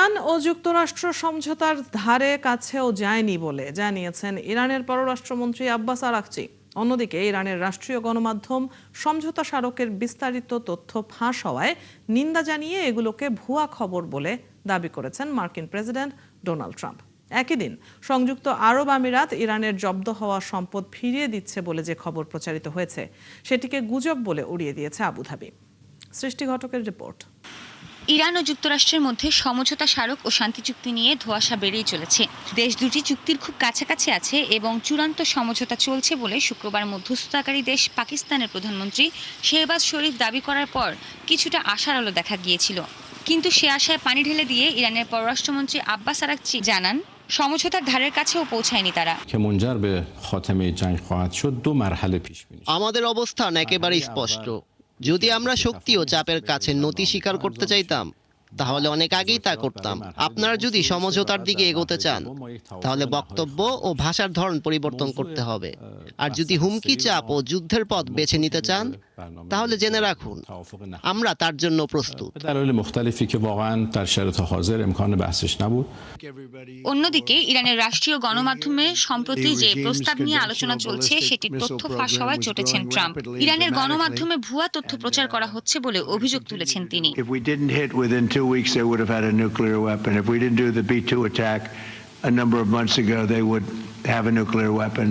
Iran ও যুক্তরাষ্ট্র সমঝোতার ধারে কাছেও যায়নি বলে জানিয়েছেন ইরানের পররাষ্ট্রমন্ত্রী আব্বাস আরাকচি। অন্যদিকে ইরানের রাষ্ট্রীয় গণমাধ্যম সমঝোতা স্মারকের বিস্তারিত তথ্য ফাঁস হওয়ায় নিন্দা জানিয়ে এগুলোকে ভুয়া খবর বলে দাবি করেছেন মার্কিন প্রেসিডেন্ট ডোনাল্ড ট্রাম্প। একই দিন সংযুক্ত আরব আমিরাত ইরানের জব্দ হওয়া সম্পদ ফিরিয়ে দিচ্ছে বলে যে খবর প্রচারিত হয়েছে সেটিকে গুজব বলে উড়িয়ে দিয়েছে আবুধাবি। সৃষ্টি ঘটকের রিপোর্ট। ইরান ও যুক্তরাষ্ট্রের মধ্যে সমঝোতা স্মারক ও শান্তি চুক্তি নিয়ে ধোঁয়াশা বেড়েই চলেছে। দেশ দুটি চুক্তির খুব কাছাকাছি আছে এবং চূড়ান্ত সমঝোতা চলছে বলে শুক্রবার মধ্যস্থতাকারী দেশ পাকিস্তানের প্রধানমন্ত্রী শেহবাজ শরীফ দাবি করার পর কিছুটা আশার আলো দেখা গিয়েছিল। কিন্তু সে আশায় পানি ঢেলে দিয়ে ইরানের পররাষ্ট্রমন্ত্রী আব্বাস আরাকচি জানান, সমঝোতার ধারের কাছেও পৌঁছায়নি তারা। আমাদের অবস্থান একেবারেই স্পষ্ট। যদি আমরা শক্তি ও চাপের কাছে নতি স্বীকার করতে চাইতাম তাহলে অনেক আগেই তা করতাম। আপনারা যদি সমঝোতার দিকে এগোতে চান তাহলে বক্তব্য ও ভাষার ধরন পরিবর্তন করতে হবে। আর যদি হুমকি, চাপ ও যুদ্ধের পথ বেছে নিতে চান তাহলে জেনে রাখুন আমরা তার জন্য প্রস্তুত। অন্যদিকে ইরানের রাষ্ট্রীয় গণমাধ্যমে সম্প্রতি যে প্রস্তাব নিয়ে আলোচনা চলছে সেটির তথ্য ফাঁস হওয়ায় চটেছেন ট্রাম্প। ইরানের গণমাধ্যমে ভুয়া তথ্য প্রচার করা হচ্ছে বলে অভিযোগ তুলেছেন তিনি। weeks they would have had a nuclear weapon. If we didn't do the B-2 attack a number of months ago, they would have a nuclear weapon.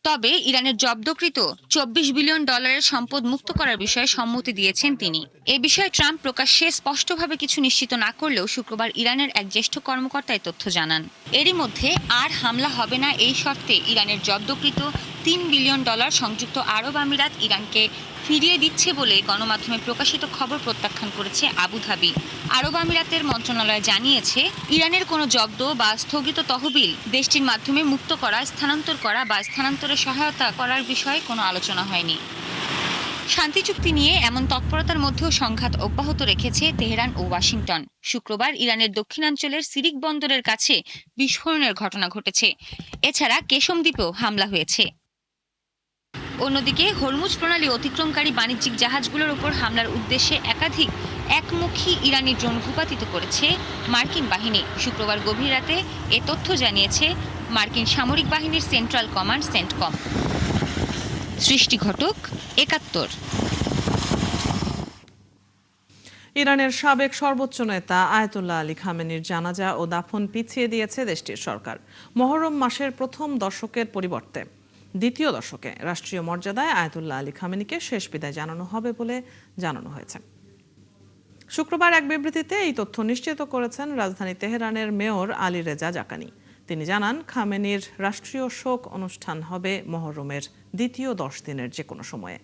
তবে ইরানের জব্দকৃত $24 বিলিয়ন সম্পদ মুক্ত করার বিষয়ে সম্মতি দিয়েছেন তিনি। এ বিষয়ে ট্রাম্প প্রকাশ্যে স্পষ্টভাবে কিছু নিশ্চিত না করলেও শুক্রবার ইরানের এক জ্যেষ্ঠ কর্মকর্তা এই তথ্য জানান। এরই মধ্যে আর হামলা হবে না এই শর্তে ইরানের জব্দকৃত $3 বিলিয়ন সংযুক্ত আরব আমিরাত ইরানকে ফিরিয়ে দিচ্ছে বলে গণমাধ্যমে প্রকাশিত খবর প্রত্যাখ্যান করেছে আবুধাবি। আরব আমিরাতের মন্ত্রণালয় জানিয়েছে, ইরানের কোনো জব্দ বা স্থগিত তহবিল দেশটির মাধ্যমে মুক্ত করা, স্থানান্তর করা বা স্থানান্তরে সহায়তা করার বিষয়ে কোনো আলোচনা হয়নি। শান্তি চুক্তি নিয়ে এমন তৎপরতার মধ্যেও সংঘাত অব্যাহত রেখেছে তেহরান ও ওয়াশিংটন। শুক্রবার ইরানের দক্ষিণাঞ্চলের সিরিক বন্দরের কাছে বিস্ফোরণের ঘটনা ঘটেছে। এছাড়া কেশম দ্বীপেও হামলা হয়েছে। অন্যদিকে হরমুজ প্রণালী অতিক্রমকারী বাণিজ্যিক জাহাজগুলোর উপর হামলার উদ্দেশ্যে একাধিক একমুখী ইরানি ড্রোন ভূপাতিত করেছে মার্কিন বাহিনী। শুক্রবার গভীর রাতে এ তথ্য জানিয়েছে মার্কিন সামরিক বাহিনীর সেন্ট্রাল কমান্ড সেন্টকম। সৃষ্টি ঘটক, ৭১। ইরানের সাবেক সর্বোচ্চ নেতা আয়াতুল্লাহ আলী খামেনির জানাজা ও দাফন পিছিয়ে দিয়েছে দেশটির সরকার। মহরম মাসের প্রথম দশকের পরিবর্তে দ্বিতীয় দশকে রাষ্ট্রীয় মর্যাদায় আয়াতুল্লাহ আলী খামেনিকে শেষ বিদায় জানানো হবে বলে জানানো হয়েছে। শুক্রবার এক বিবৃতিতে এই তথ্য নিশ্চিত করেছেন রাজধানী তেহরানের মেয়র আলী রেজা জাকানি। তিনি জানান, খামেনির রাষ্ট্রীয় শোক অনুষ্ঠান হবে মহরমের দ্বিতীয় 10 দিনের যে কোনো সময়ে।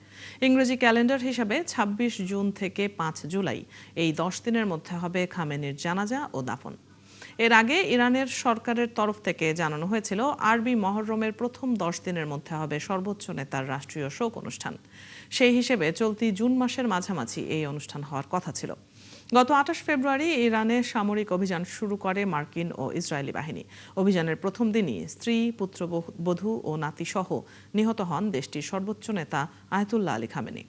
ইংরেজি ক্যালেন্ডার হিসাবে 26 জুন থেকে 5 জুলাই এই 10 দিনের মধ্যে হবে খামেনির জানাজা ও দাফন। এর আগে ইরানের সরকারের তরফ থেকে জানানো হয়েছিল, আরবি মহরমের প্রথম 10 দিনের মধ্যে হবে সর্বোচ্চ নেতার রাষ্ট্রীয় শোক অনুষ্ঠান। সেই হিসেবে চলতি জুন মাসের মাঝামাঝি এই অনুষ্ঠান হওয়ার কথা ছিল। গত 28 ফেব্রুয়ারি ইরানে সামরিক অভিযান শুরু করে মার্কিন ও ইসরায়েলি বাহিনী। অভিযানের প্রথম দিনই স্ত্রী, পুত্রবধূ ও নাতিসহ নিহত হন দেশটির সর্বোচ্চ নেতা আয়াতুল্লাহ আলী খামেনি।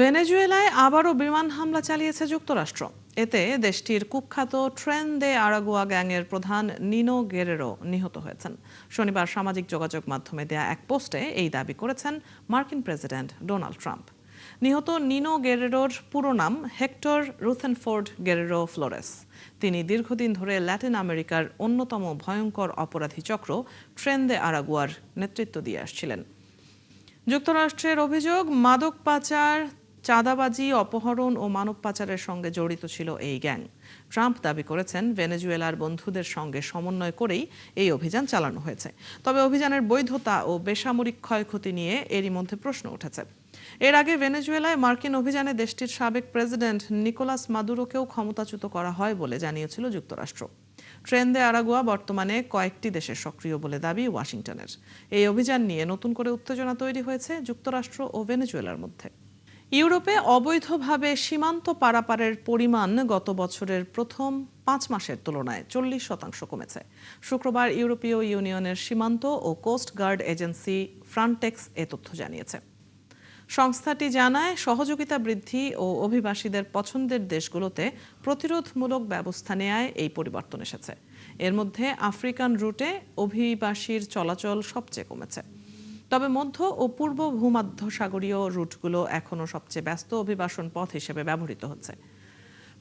ভেনেজুয়েলায় আবারও বিমান হামলা চালিয়েছে যুক্তরাষ্ট্র। এতে দেশটির কুখ্যাত ট্রেন দে আরাগুয়া গ্যাংয়ের প্রধান নিনো গেরেরো নিহত হয়েছেন। শনিবার সামাজিক যোগাযোগ মাধ্যমে দেয়া এক পোস্টে এই দাবি করেছেন মার্কিন প্রেসিডেন্ট ডোনাল্ড ট্রাম্প। নিহত নিনো গেরেরোর পুরো নাম হেক্টর রুথেনফোর্ড গেরেরো ফ্লোরেস। তিনি দীর্ঘদিন ধরে ল্যাটিন আমেরিকার অন্যতম ভয়ঙ্কর অপরাধী চক্র ট্রেন দে আরাগুয়ার নেতৃত্ব দিয়ে আসছিলেন। যুক্তরাষ্ট্রের অভিযোগ, মাদক পাচার, চাঁদাবাজি, অপহরণ ও মানব পাচারের সঙ্গে জড়িত ছিল এই গ্যাং। ট্রাম্প দাবি করেছেন, ভেনেজুয়েলার বন্ধুদের সঙ্গে সমন্বয় করেই এই অভিযান চালানো হয়েছে। তবে অভিযানের বৈধতা ও বেসামরিক ক্ষয়ক্ষতি নিয়ে এরই মধ্যে প্রশ্ন উঠেছে। এর আগে ভেনেজুয়েলায় মার্কিন অভিযানে দেশটির সাবেক প্রেসিডেন্ট নিকোলাস মাদুরোকেও ক্ষমতাচ্যুত করা হয় বলে জানিয়েছিল যুক্তরাষ্ট্র। ট্রেন দে আরাগুয়া বর্তমানে কয়েকটি দেশে সক্রিয় বলে দাবি ওয়াশিংটনের। এই অভিযান নিয়ে নতুন করে উত্তেজনা তৈরি হয়েছে যুক্তরাষ্ট্র ও ভেনেজুয়েলার মধ্যে। ইউরোপে অবৈধভাবে সীমান্ত পারাপারের পরিমাণ গত বছরের প্রথম 5 মাসের তুলনায় 40% কমেছে। শুক্রবার ইউরোপীয় ইউনিয়নের সীমান্ত ও কোস্ট গার্ড এজেন্সি ফ্রন্টেক্স এ তথ্য জানিয়েছে। সংস্থাটি জানায়, সহযোগিতা বৃদ্ধি ও অভিবাসীদের পছন্দের দেশগুলোতে প্রতিরোধমূলক ব্যবস্থা নেয়ায় এই পরিবর্তন এসেছে। এর মধ্যে আফ্রিকান রুটে অভিবাসীর চলাচল সবচেয়ে কমেছে। তবে মধ্য ও পূর্ব ভূমধ্যসাগরীয় রুটগুলো এখনও সবচেয়ে ব্যস্ত অভিবাসন পথ হিসেবে ব্যবহৃত হচ্ছে।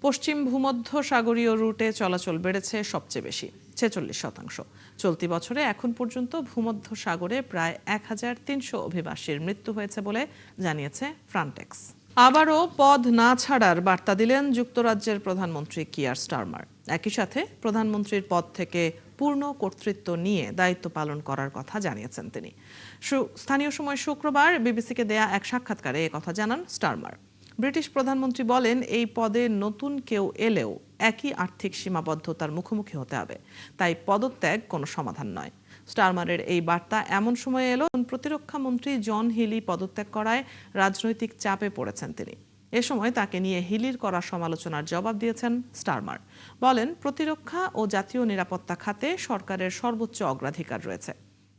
পশ্চিম ভূমধ্যসাগরীয় রুটে চলাচল বেড়েছে সবচেয়ে বেশি, 46%। চলতি বছরে এখন পর্যন্ত ভূমধ্যসাগরে প্রায় 1300 অভিবাসীর মৃত্যু হয়েছে বলে জানিয়েছে ফ্রন্টেক্স। আবারও পদ না ছাড়ার বার্তা দিলেন যুক্তরাজ্যের প্রধানমন্ত্রী কিয়ার স্টারমার। একই সাথে প্রধানমন্ত্রীর পদ থেকে পূর্ণ কর্তৃত্ব নিয়ে দায়িত্ব পালন করার কথা জানিয়েছেন তিনি। স্থানীয় সময় শুক্রবার বিবিসিকে দেয়া এক সাক্ষাৎকারে একথা জানান স্টারমার। ব্রিটিশ প্রধানমন্ত্রী বলেন, এই পদে নতুন কেউ এলেও একই আর্থিক সীমাবদ্ধতার মুখোমুখি হতে হবে, তাই পদত্যাগ কোনো সমাধান নয়। স্টারমারের এই বার্তা এমন সময় এলো প্রতিরক্ষা মন্ত্রী জন হিলি পদত্যাগ করায় রাজনৈতিক চাপে পড়েছেন তিনি। এ সময় তাকে নিয়ে হিলির করা সমালোচনার জবাব দিয়েছেন স্টারমার। বলেন, প্রতিরক্ষা ও জাতীয় নিরাপত্তা খাতে সরকারের সর্বোচ্চ অগ্রাধিকার রয়েছে।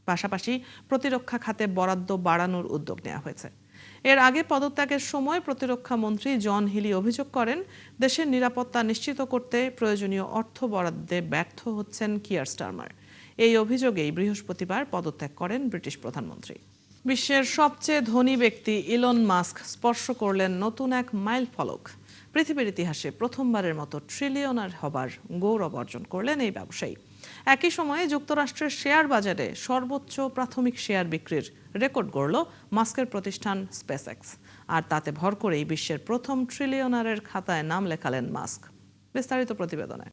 পাশাপাশি প্রতিরক্ষা খাতে বরাদ্দ বাড়ানোর উদ্যোগ নেওয়া হয়েছে। এর আগে পদত্যাগের সময় প্রতিরক্ষা মন্ত্রী জন হিলি অভিযোগ করেন, দেশের নিরাপত্তা নিশ্চিত করতে প্রয়োজনীয় অর্থ বরাদ্দে ব্যর্থ হচ্ছেন কিয়ার স্টারমার। এই অভিযোগেই বৃহস্পতিবার পদত্যাগ করেন ব্রিটিশ প্রধানমন্ত্রী। বিশ্বের সবচেয়ে ধনী ব্যক্তি ইলন মাস্ক স্পর্শ করলেন নতুন এক মাইল ফলক। পৃথিবীর ইতিহাসে প্রথমবারের মতো ট্রিলিয়নার হবার গৌরব অর্জন করলেন এই ব্যবসায়ী। একই সময়ে যুক্তরাষ্ট্রের শেয়ার বাজারে সর্বোচ্চ প্রাথমিক শেয়ার বিক্রির রেকর্ড গড়ল মাস্কের প্রতিষ্ঠান স্পেসএক্স। আর তাতে ভর করেই বিশ্বের প্রথম ট্রিলিয়নারের খাতায় নাম লেখালেন মাস্ক। বিস্তারিত প্রতিবেদনে।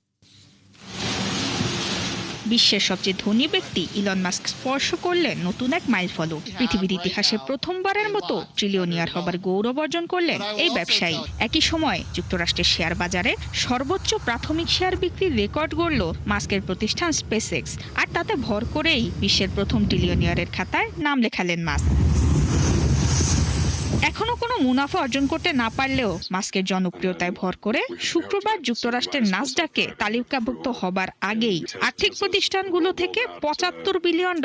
বিশ্বের সবচেয়ে ধনী ব্যক্তি ইলন মাস্ক স্পর্শ করলেন নতুন এক মাইলফলক। পৃথিবীর ইতিহাসে প্রথমবারের মতো ট্রিলিয়নিয়ার হবার গৌরব অর্জন করলেন এই ব্যবসায়ী। একই সময় যুক্তরাষ্ট্রের শেয়ার বাজারে সর্বোচ্চ প্রাথমিক শেয়ার বিক্রির রেকর্ড গড়ল মাস্কের প্রতিষ্ঠান স্পেসএক্স। আর তাতে ভর করেই বিশ্বের প্রথম ট্রিলিয়নিয়ারের খাতায় নাম লেখালেন মাস্ক। এখনো কোনো মুনাফা অর্জন করতে না পারলেও মাস্কের জনপ্রিয়তায় ভর করে শুক্রবার যুক্তরাষ্ট্রের নাসডাকে তালিকাভুক্ত হবার আগেই আর্থিক প্রতিষ্ঠানগুলো থেকে $75 বিলিয়ন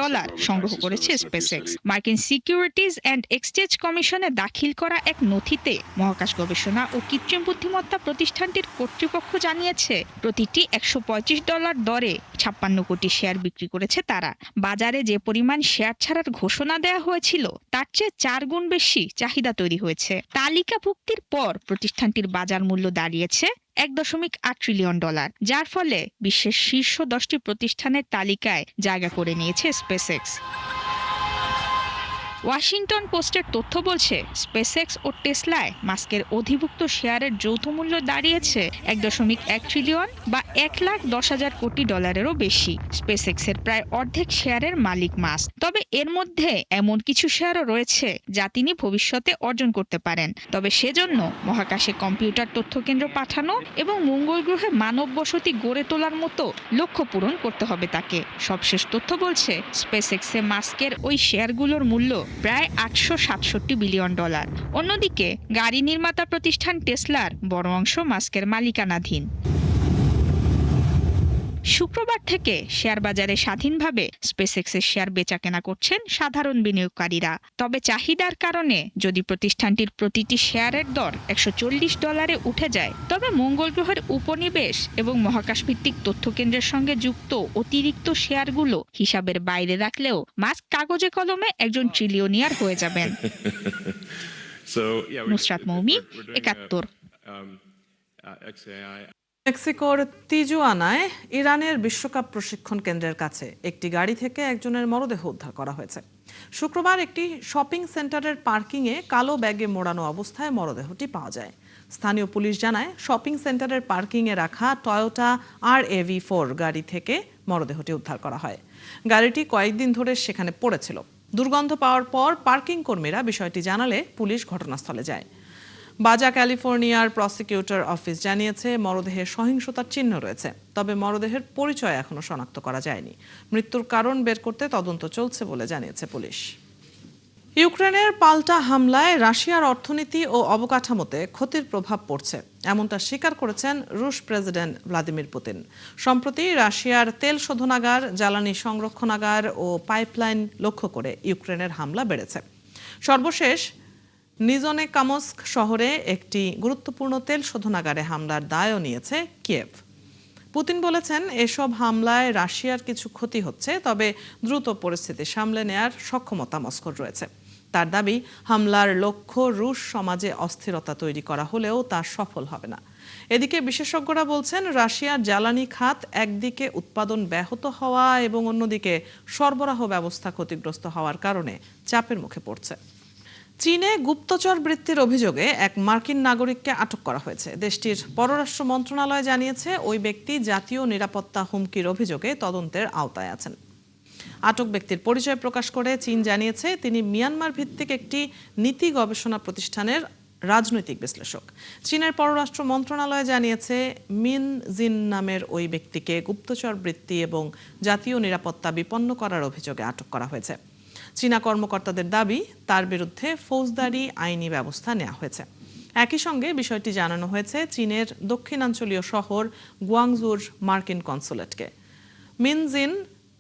সংগ্রহ করেছে স্পেসএক্স। মার্কিন সিকিউরিটিজ অ্যান্ড এক্সচেঞ্জ কমিশনে দাখিল করা এক নথিতে মহাকাশ গবেষণা ও কৃত্রিম বুদ্ধিমত্তা প্রতিষ্ঠানটির কর্তৃপক্ষ জানিয়েছে, প্রতিটি $125 দরে 56 কোটি শেয়ার বিক্রি করেছে তারা। বাজারে যে পরিমাণ শেয়ার ছাড়ার ঘোষণা দেওয়া হয়েছিল তার চেয়ে 4 গুণ বেশি চাহিদা তৈরি হয়েছে। তালিকাভুক্তির পর প্রতিষ্ঠানটির বাজার মূল্য দাঁড়িয়েছে $1.8 ট্রিলিয়ন, যার ফলে বিশ্বের শীর্ষ 10টি প্রতিষ্ঠানের তালিকায় জায়গা করে নিয়েছে স্পেসএক্স। ওয়াশিংটন পোস্টের তথ্য বলছে, স্পেসএক্স ও টেসলায় মাস্কের অধিভুক্ত শেয়ারের যৌথ মূল্য দাঁড়িয়েছে $1.1 ট্রিলিয়ন বা $1,10,000 কোটি বেশি। স্পেসএক্সের প্রায় অর্ধেক শেয়ারের মালিক মাস্ক। তবে এর মধ্যে এমন কিছু শেয়ারও রয়েছে যা তিনি ভবিষ্যতে অর্জন করতে পারেন। তবে সেজন্য মহাকাশে কম্পিউটার তথ্যকেন্দ্র পাঠানো এবং মঙ্গল গ্রহে মানব বসতি গড়ে তোলার মতো লক্ষ্য পূরণ করতে হবে তাকে। সবশেষ তথ্য বলছে, স্পেসএক্সে মাস্কের ওই শেয়ারগুলোর মূল্য প্রায় $867 বিলিয়ন। অন্যদিকে গাড়ি নির্মাতা প্রতিষ্ঠান টেসলার বড় অংশ মাস্কের মালিকানাধীন। শুক্রবার থেকে শেয়ার বাজারে স্বাধীনভাবে স্পেসএক্সের শেয়ার বেচাকেনা করছেন সাধারণ বিনিয়োগকারীরা। তবে চাহিদার কারণে যদি প্রতিষ্ঠানটির প্রতিটি শেয়ারের দর $140 উঠে যায়, তবে মঙ্গল গ্রহের উপনিবেশ এবং মহাকাশভিত্তিক তথ্যকেন্দ্রের সঙ্গে যুক্ত অতিরিক্ত শেয়ারগুলো হিসাবের বাইরে রাখলেও মাস্ক কাগজে কলমে একজন ট্রিলিয়নিয়ার হয়ে যাবেন। নুসরাত মৌমি, 71। মেক্সিকোর তিজুয়ানায় ইরানের বিশ্বকাপ প্রশিক্ষণ কেন্দ্রের কাছে একটি গাড়ি থেকে একজনের মরদেহ উদ্ধার করা হয়েছে। শুক্রবার একটি শপিং সেন্টারের পার্কিংয়ে কালো ব্যাগে মোড়ানো অবস্থায় মরদেহটি পাওয়া যায়। স্থানীয় পুলিশ জানায়, শপিং সেন্টারের পার্কিংয়ে রাখা টয়োটা RAV4 গাড়ি থেকে মরদেহটি উদ্ধার করা হয়। গাড়িটি কয়েকদিন ধরে সেখানে পড়েছিল। দুর্গন্ধ পাওয়ার পর পার্কিং কর্মীরা বিষয়টি জানালে পুলিশ ঘটনাস্থলে যায়। বাজা ক্যালিফোর্নিয়ার প্রসিকিউটর অফিস জানিয়েছে, মরদেহে সহিংসতার চিহ্ন রয়েছে, তবে মরদেহের পরিচয় এখনো শনাক্ত করা যায়নি। মৃত্যুর কারণ বের করতে তদন্ত চলছে বলে জানিয়েছে পুলিশ। ইউক্রেনের পাল্টা হামলায় রাশিয়ার অর্থনীতি ও অবকাঠামোতে ক্ষতির প্রভাব পড়ছে, এমনটা স্বীকার করেছেন রুশ প্রেসিডেন্ট ভ্লাদিমির পুতিন। সম্প্রতি রাশিয়ার তেল শোধনাগার, জ্বালানি সংরক্ষণাগার ও পাইপলাইন লক্ষ্য করে ইউক্রেনের হামলা বেড়েছে। সর্বশেষ নিজনে কামস্ক শহরে একটি গুরুত্বপূর্ণ তেল শোধনাগারে হামলার দায়ও নিয়েছে কিয়েভ। পুতিন বলেছেন, এসব হামলায় রাশিয়ার কিছু ক্ষতি হচ্ছে, তবে দ্রুত পরিস্থিতি সামলে নেয়ার সক্ষমতা মস্কোর রয়েছে। তার দাবি, হামলার লক্ষ্য রুশ সমাজে অস্থিরতা তৈরি করা হলেও তা সফল হবে না। এদিকে বিশেষজ্ঞরা বলছেন, রাশিয়ার জ্বালানি খাত একদিকে উৎপাদন ব্যাহত হওয়া এবং অন্যদিকে সরবরাহ ব্যবস্থা ক্ষতিগ্রস্ত হওয়ার কারণে চাপের মুখে পড়ছে। চীনে গুপ্তচর বৃত্তির অভিযোগে এক মার্কিন নাগরিককে আটক করা হয়েছে। দেশটির পররাষ্ট্র মন্ত্রণালয় জানিয়েছে, ওই ব্যক্তি জাতীয় নিরাপত্তা হুমকির অভিযোগে তদন্তের আওতায় আছেন। আটক ব্যক্তির পরিচয় প্রকাশ করে চীন জানিয়েছে, তিনি মিয়ানমার ভিত্তিক একটি নীতি গবেষণা প্রতিষ্ঠানের রাজনৈতিক বিশ্লেষক। চীনের পররাষ্ট্র মন্ত্রণালয় জানিয়েছে, মিন জিন নামের ওই ব্যক্তিকে গুপ্তচর বৃত্তি এবং জাতীয় নিরাপত্তা বিপন্ন করার অভিযোগে আটক করা হয়েছে। চীনা কর্মকর্তাদের দাবি, তার বিরুদ্ধে ফৌজদারি আইনি ব্যবস্থা নেওয়া হয়েছে। একই সঙ্গে বিষয়টি জানানো হয়েছে চীনের দক্ষিণাঞ্চলীয় শহর গুয়াংজুর মার্কিন কনসুলেটকে। মিন জিন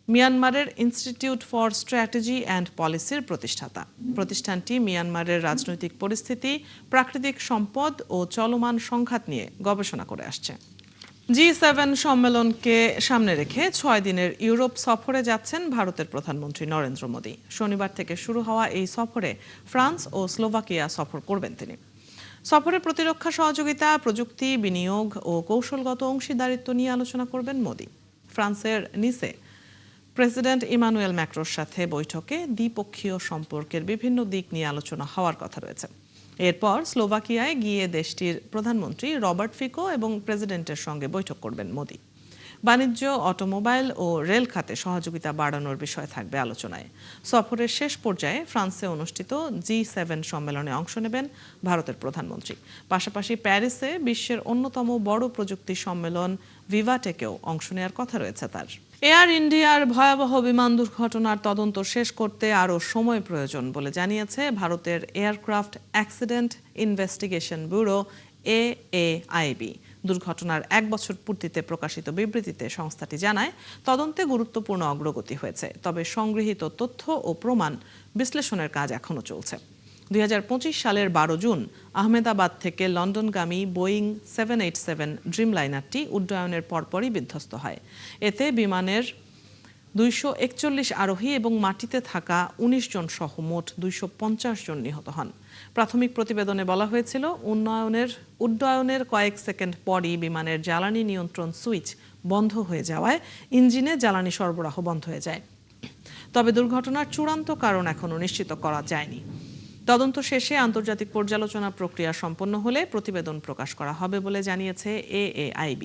মিয়ানমারের ইনস্টিটিউট ফর স্ট্র্যাটেজি অ্যান্ড পলিসির প্রতিষ্ঠাতা। প্রতিষ্ঠানটি মিয়ানমারের রাজনৈতিক পরিস্থিতি, প্রাকৃতিক সম্পদ ও চলমান সংঘাত নিয়ে গবেষণা করে আসছে। G7 সম্মেলনকে সামনে রেখে 6 দিনের ইউরোপ সফরে যাচ্ছেন ভারতের প্রধানমন্ত্রী নরেন্দ্র মোদী। শনিবার থেকে শুরু হওয়া এই সফরে ফ্রান্স ও স্লোভাকিয়া সফর করবেন তিনি। সফরে প্রতিরক্ষা সহযোগিতা, প্রযুক্তি, বিনিয়োগ ও কৌশলগত অংশীদারিত্ব নিয়ে আলোচনা করবেন মোদী। ফ্রান্সের নিসে প্রেসিডেন্ট ইমানুয়েল ম্যাক্রোর সাথে বৈঠকে দ্বিপক্ষীয় সম্পর্কের বিভিন্ন দিক নিয়ে আলোচনা হওয়ার কথা রয়েছে। এরপর স্লোভাকিয়ায় গিয়ে দেশটির প্রধানমন্ত্রী রবার্ট ফিকো এবং প্রেসিডেন্টের সঙ্গে বৈঠক করবেন মোদী। বাণিজ্য, অটোমোবাইল ও রেল খাতে সহযোগিতা বাড়ানোর বিষয় থাকবে আলোচনায়। সফরের শেষ পর্যায়ে ফ্রান্সে অনুষ্ঠিত G7 সম্মেলনে অংশ নেবেন ভারতের প্রধানমন্ত্রী। পাশাপাশি প্যারিসে বিশ্বের অন্যতম বড় প্রযুক্তি সম্মেলন ভিভাটেকেও অংশ নেওয়ার কথা রয়েছে তার। এয়ার ইন্ডিয়ার ভয়াবহ বিমান দুর্ঘটনার তদন্ত শেষ করতে আরও সময় প্রয়োজন বলে জানিয়েছে ভারতের aircraft accident investigation bureau AAIB। দুর্ঘটনার 1 বছর পূর্তিতে প্রকাশিত বিবৃতিতে সংস্থাটি জানায়, তদন্তে গুরুত্বপূর্ণ অগ্রগতি হয়েছে, তবে সংগৃহীত তথ্য ও প্রমাণ বিশ্লেষণের কাজ এখনও চলছে। 2025 সালের 12 জুন আহমেদাবাদ থেকে লন্ডনগামী বোয়িং 787 ড্রিমলাইনারটি উড্ডয়নের পরপরই বিধ্বস্ত হয়। এতে বিমানের 241 আরোহী এবং মাটিতে থাকা 19 জন সহ মোট 250 জন নিহত হন। প্রাথমিক প্রতিবেদনে বলা হয়েছিল, উড্ডয়নের কয়েক সেকেন্ড পরই বিমানের জ্বালানি নিয়ন্ত্রণ সুইচ বন্ধ হয়ে যাওয়ায় ইঞ্জিনে জ্বালানি সরবরাহ বন্ধ হয়ে যায়। তবে দুর্ঘটনার চূড়ান্ত কারণ এখনও নিশ্চিত করা যায়নি। তদন্ত শেষে আন্তর্জাতিক পর্যালোচনা প্রক্রিয়া সম্পন্ন হলে প্রতিবেদন প্রকাশ করা হবে বলে জানিয়েছে AAIB।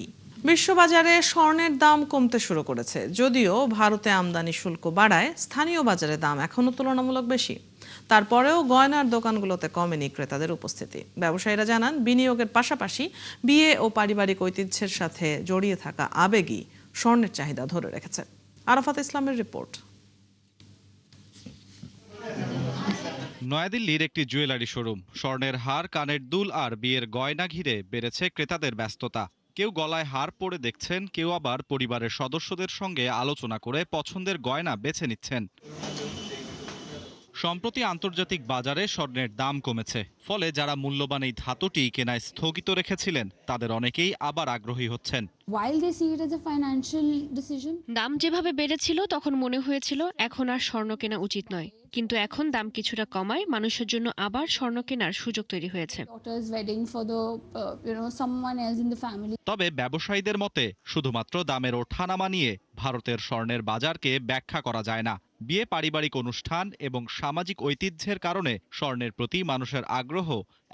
বিশ্ববাজারে স্বর্ণের দাম কমতে শুরু করেছে। যদিও ভারতে আমদানি শুল্ক বাড়ায় স্থানীয় বাজারে দাম এখনও তুলনামূলক বেশি। তারপরেও গয়নার দোকানগুলোতে কমেনি ক্রেতাদের উপস্থিতি। ব্যবসায়ীরা জানান, বিনিয়োগের পাশাপাশি বিয়ে ও পারিবারিক ঐতিহ্যের সাথে জড়িয়ে থাকা আবেগই স্বর্ণের চাহিদা ধরে রেখেছে। আরাফাত ইসলামের রিপোর্ট। নয়াদিল্লির একটি জুয়েলারি শোরুম। স্বর্ণের হার, কানের দুল আর বিয়ের গয়না ঘিরে বেড়েছে ক্রেতাদের ব্যস্ততা। কেউ গলায় হার পরে দেখছেন, কেউ আবার পরিবারের সদস্যদের সঙ্গে আলোচনা করে পছন্দের গয়না বেছে নিচ্ছেন। সম্প্রতি আন্তর্জাতিক বাজারে স্বর্ণের দাম কমেছে, ফলে যারা মূল্যবান এই ধাতুটি কেনায় স্থগিত রেখেছিলেন তাদের অনেকেই আবার আগ্রহী হচ্ছেন। দাম যেভাবে বেড়েছিল তখন মনে হয়েছিল এখন আর স্বর্ণ কেনা উচিত নয়, কিন্তু এখন দাম কিছুটা কমায় মানুষের জন্য আবার স্বর্ণ কেনার সুযোগ তৈরি হয়েছে। তবে ব্যবসায়ীদের মতে শুধুমাত্র দামের ওঠানামা নিয়ে ভারতের স্বর্ণের বাজারকে ব্যাখ্যা করা যায় না। বিয়ে, পারিবারিক অনুষ্ঠান এবং সামাজিক ঐতিহ্যের কারণে স্বর্ণের প্রতি মানুষের আগ্রহ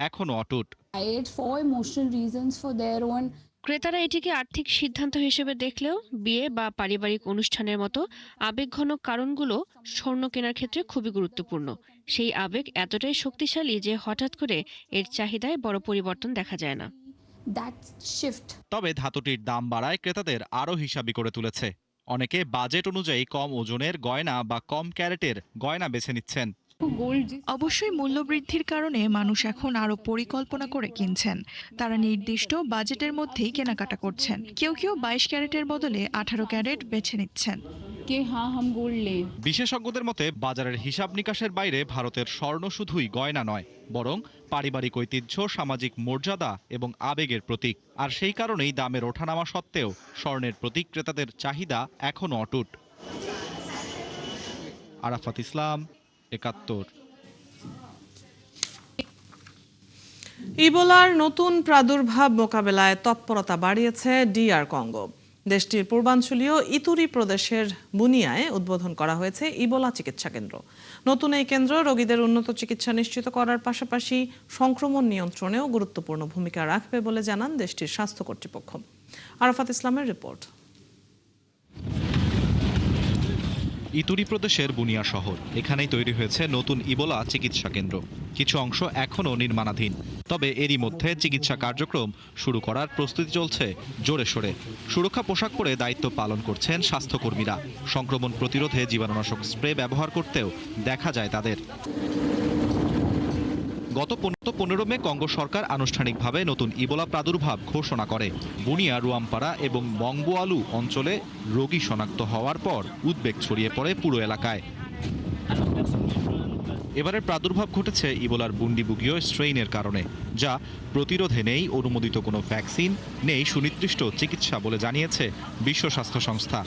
এখনো অটুট। ক্রেতারা এটিকে আর্থিক সিদ্ধান্ত হিসেবে দেখলেও বিয়ে বা পারিবারিক অনুষ্ঠানের মতো আবেগঘন কারণগুলো স্বর্ণ কেনার ক্ষেত্রে খুবই গুরুত্বপূর্ণ। সেই আবেগ এতটাই শক্তিশালী যে হঠাৎ করে এর চাহিদায় বড় পরিবর্তন দেখা যায় না। তবে ধাতুটির দাম বাড়ায় ক্রেতাদের আরও হিসাবি করে তুলেছে। অনেকে বাজেট অনুযায়ী কম ওজনের গয়না বা কম ক্যারেটের গয়না বেছে নিচ্ছেন। অবশ্যই মূল্যবৃদ্ধির কারণে মানুষ এখন আরো পরিকল্পনা করে কিনছেন। তারা নির্দিষ্ট বাজেটের মধ্যেই কেনাকাটা করছেন। কেউ কেউ 22 ক্যারেটের বদলে 18 ক্যারেট বেছে নিচ্ছেন। कि हाँ हम गोल्ड लें। বিশেষজ্ঞদের মতে বাজারের হিসাব নিকাশের বাইরে ভারতের স্বর্ণ শুধুই গয়না নয়, বরং পারিবারিক ঐতিহ্য, সামাজিক মর্যাদা এবং আবেগের প্রতীক। আর সেই কারণেই দামের ওঠানামা সত্ত্বেও স্বর্ণের প্রতি ক্রেতাদের চাহিদা এখনো অটুট। আরাফাত ইসলাম, ৭১। ইবোলার নতুন প্রাদুর্ভাব মোকাবেলায় তৎপরতা বাড়িয়েছে DR কঙ্গো। দেশটির পূর্বাঞ্চলীয় ইতুরি প্রদেশের বুনিয়ায় উদ্বোধন করা হয়েছে ইবোলা চিকিৎসা কেন্দ্র। নতুন এই কেন্দ্র রোগীদের উন্নত চিকিৎসা নিশ্চিত করার পাশাপাশি সংক্রমণ নিয়ন্ত্রণেও গুরুত্বপূর্ণ ভূমিকা রাখবে বলে জানান দেশটির স্বাস্থ্য কর্তৃপক্ষ। আরাফাত ইসলামের রিপোর্ট। ইতুরি প্রদেশের বুনিয়া শহর, এখানেই তৈরি হয়েছে নতুন ইবোলা চিকিৎসা কেন্দ্র। কিছু অংশ এখনও নির্মাণাধীন, তবে এরই মধ্যে চিকিৎসা কার্যক্রম শুরু করার প্রস্তুতি চলছে জোরে সোরে। সুরক্ষা পোশাক পরে দায়িত্ব পালন করছেন স্বাস্থ্যকর্মীরা। সংক্রমণ প্রতিরোধে জীবাণুনাশক স্প্রে ব্যবহার করতেও দেখা যায় তাদের। গত 15 মে কঙ্গো সরকার আনুষ্ঠানিকভাবে নতুন ইবোলা প্রাদুর্ভাব ঘোষণা করে। বুনিয়া, রুয়ামপাড়া এবং মংবোয়ালু অঞ্চলে রোগী শনাক্ত হওয়ার পর উদ্বেগ ছড়িয়ে পড়ে পুরো এলাকায়। এবারের প্রাদুর্ভাব ঘটেছে ইবোলার বুন্ডিবুগীয় স্ট্রেইনের কারণে, যা প্রতিরোধে নেই অনুমোদিত কোনো ভ্যাকসিন, নেই সুনির্দিষ্ট চিকিৎসা বলে জানিয়েছে বিশ্ব স্বাস্থ্য সংস্থা।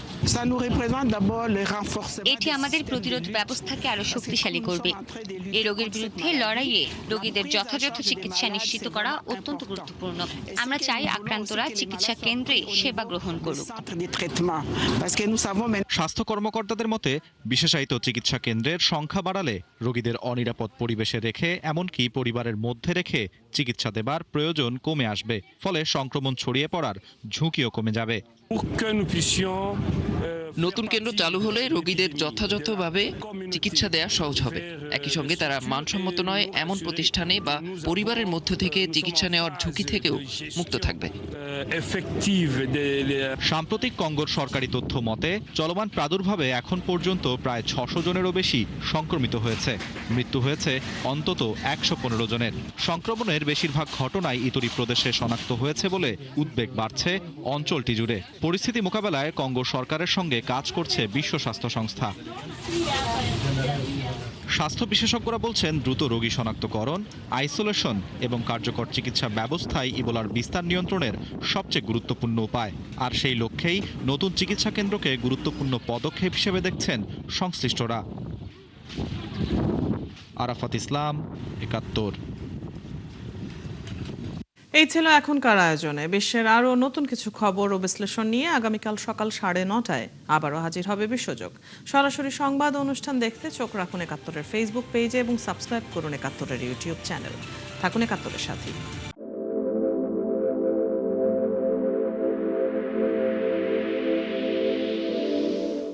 এটি আমাদের প্রতিরোধ ব্যবস্থাকে আরো শক্তিশালী করবে। এই রোগের বিরুদ্ধে লড়াইয়ে রোগীদের যথাযথ চিকিৎসা নিশ্চিত করা অত্যন্ত গুরুত্বপূর্ণ। আমরা চাই আক্রান্তরা চিকিৎসা কেন্দ্রে সেবা গ্রহণ করুক। স্বাস্থ্য কর্মকর্তাদের মতে বিশেষায়িত চিকিৎসা কেন্দ্রের সংখ্যা বাড়ালে রোগীদের অনিরাপদ পরিবেশে রেখে, এমনকি পরিবারের মধ্যে রেখে চিকিৎসা দেবার প্রয়োজন কমে আসবে। ফলে সংক্রমণ ছড়িয়ে পড়ার ঝুঁকিও কমে যাবে। নতুন কেন্দ্র চালু হলে রোগীদের যথাযথভাবে চিকিৎসা দেওয়া সহজ হবে। একই সঙ্গে তারা মানসম্মত নয় এমন প্রতিষ্ঠানে বা পরিবারের মধ্য থেকে চিকিৎসা নেওয়ার ঝুঁকি থেকেও মুক্ত থাকবে। সাম্প্রতিক কঙ্গোর সরকারি তথ্য মতে চলমান প্রাদুর্ভাবে এখন পর্যন্ত প্রায় 600 জনেরও বেশি সংক্রমিত হয়েছে। মৃত্যু হয়েছে অন্তত 115 জনের। সংক্রমণের বেশিরভাগ ঘটনাই ইতুরি প্রদেশে শনাক্ত হয়েছে বলে উদ্বেগ বাড়ছে অঞ্চলটি জুড়ে। পরিস্থিতি মোকাবেলায় কঙ্গো সরকারের সঙ্গে কাজ করছে বিশ্ব স্বাস্থ্য সংস্থা। স্বাস্থ্য বিশেষজ্ঞরা বলছেন দ্রুত রোগী শনাক্তকরণ, আইসোলেশন এবং কার্যকর চিকিৎসা ব্যবস্থাই ইবোলার বিস্তার নিয়ন্ত্রণের সবচেয়ে গুরুত্বপূর্ণ উপায়। আর সেই লক্ষ্যেই নতুন চিকিৎসা কেন্দ্রকে গুরুত্বপূর্ণ পদক্ষেপ হিসেবে দেখছেন সংশ্লিষ্টরা। আরাফাত ইসলাম, ৭১। এই ছিল এখনকার আয়োজনে। বিশ্বের আরও নতুন কিছু খবর ও বিশ্লেষণ নিয়ে আগামীকাল সকাল 9:30 আবারও হাজির হবে বিশ্বযোগ। সরাসরি সংবাদ অনুষ্ঠান দেখতে চোখ রাখুন ৭১-এর ফেসবুক পেজে এবং সাবস্ক্রাইব করুন ৭১-এর ইউটিউব চ্যানেল। থাকুন ৭১-এর সাথে।